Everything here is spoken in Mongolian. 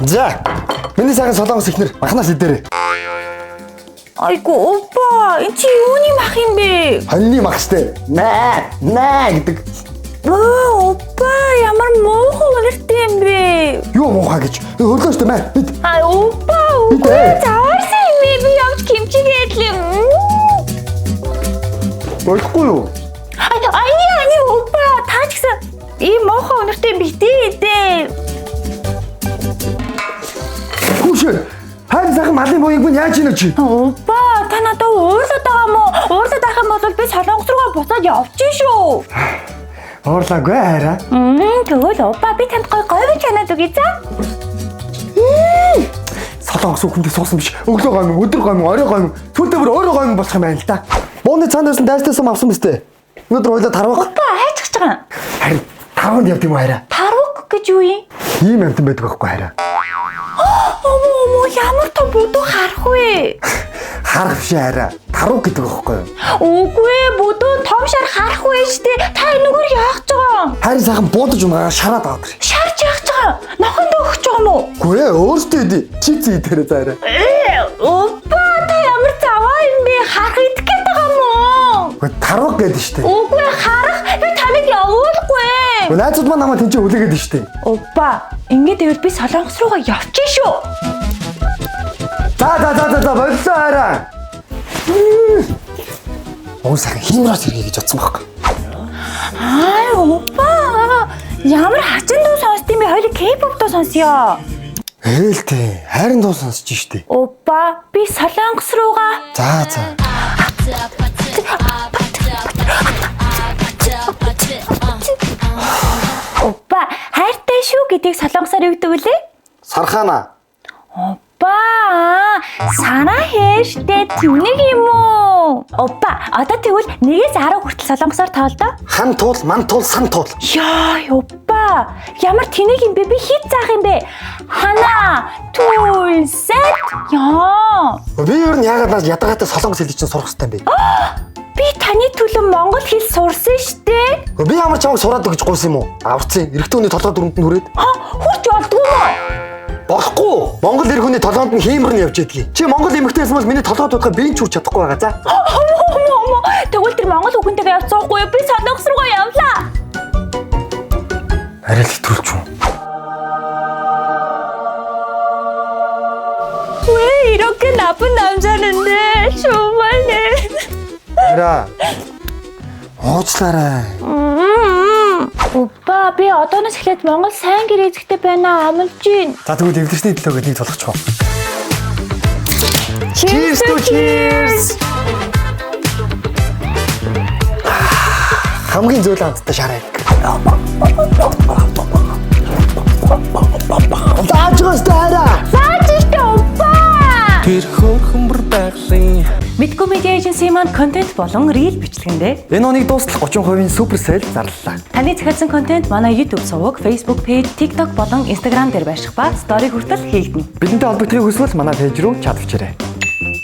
За. Миний сайхан солонгос ихнэр махнаас идээрэй. Айгу опа, энэ чи юуны мах юм бэ? Хоньны мах штэ. Наа гэдэг. Опа, ямар муухай үнэртэй юм бэ? Юу муухай гэж? Хөрлөө штэ маа. Опа, заарсан юм бэ? Би явж кимчигээ идлээ. Болохгүй юу? Ай, опа, та ч гэсэн ийм муухай үнэртэй юм битээ. Хүүшээ. Хайр сайхан малын буяг минь яаж ийнэ чи? Опа, та надад уурлаад байгаа мó? Уурлаад байх юм бол би солонгос руугаа буцаад явчих шүү. Уурлаагүй хайраа. Тэгвэл опа би танд говь чанаад үгүй за. Солонгос хүндээ суусан биш. Өглөө гомь, өдөр гомь, орой гомь, түнтэй бүр өөрөө гомь болох юм байна л да. Бууны цаанаас нь дайртай сум авсан мэт. Өнөөдөр хойлоо тарвах. Опа хайчих гэж байгаа. Харин тарванд явд юм хайраа. Тарвах гэж юу юм? Ийм амтан байдаг байхгүй хайраа. Омо ямар том бүдүү харах вэ? Харах биш хайраа. Тарвах гэдэг байхгүй юу? Үгүй бүдүү том шар харах вэ штэ. Та энэгээр яах гэж байгаа? Хайр сайхан буудаж унгаа шараад аваад гэр. Шарж яах гэж байгаа? Нохондоо өгч байгаа мó? Үгүй ээ өөртөө идэв. Чипс идээрэй заараа. Опа та ямар заваа юм бэ? Харах идэх гээд байгаа мó? Үгүй тарвах гэдэг штэ. Үгүй харах би таныг явуулахгүй. Найзууд маань намайг тэнцээ хүлээгээд штэ. Опа ингээд ивэл би солонгос руугаа явчих шүү. За боллоо хайраа. Оо сайхан химраас иргий гэж бодсон байхгүй. Опа ямар хачин дуу сонсд юм бэ? Хоёул K-pop дуу сонсё. Ээлтэй хайрын дуу сонсож штэ. Опа би солонгос руугаа. За. Опа хайртай шүү гэдгийг солонгосоор юу гэдэг вүлээ? Сархана. Опа санаа хэштэй тэнэг юм уу? Опа одоо тэгвэл 1-10 хүртэл солонгосоор тоолдоо. Хан туул, ман туул, сан туул. Яа, опа ямар тэнэг юм бэ? Би хэд заах юм бэ? Хана, туул, сет. Яа. Би ер нь яагаад наад ядгаатай солонгос хэлийг чинь сурах хэрэгтэй юм бэ? Би таны төлөө монгол хэл сурсан штэ. Би ямар чамайг сураад гэж гуйсан юм уу? Аварцсан. Эрэгтэй хүний толгой дүрэнд нь хүрээд. Хурч болдгоо мó? Болохгүй. Монгол эр хүний толгойд нь хиймэр нь явж идэгий. Чи монгол эмэгтэйс бол миний толгой дуудахаа би ч хүрч чадахгүй байгаа за. Омо. Тэгвэл тэр монгол хүнтэйгээ явцсахгүй би солонгос руугаа явлаа. Арай л хэтрүүлч юм. 왜 이렇게 나쁜 남자는데 정말네. Арай. Уучлаарай. 오빠 би одооноос эхлээд монгол сайн гэр эзэгтэй байна амлаж гин. За тэгвэл эвдэрсний төлөө гэдгийг толгоч. Cheers to cheers. Хамгийн зөөл амттай шараа. Заажгастай хараа. Заажтэй опа. Тэр хөөрхөн бүр байгалийн Мэдгүй медиа эйженси маань контент болон рил бичлэгэндээ Энэ оныг дуустал 30% супер сейл зарлалаа. таны захиалсан контент манай YouTube суваг, Facebook page, TikTok болон Instagram дээр байших ба стори хүртэл хийгдэнэ. Бидэнтэй холбогдохыг хүсвэл манай пэйж рүү чат бичээрэй.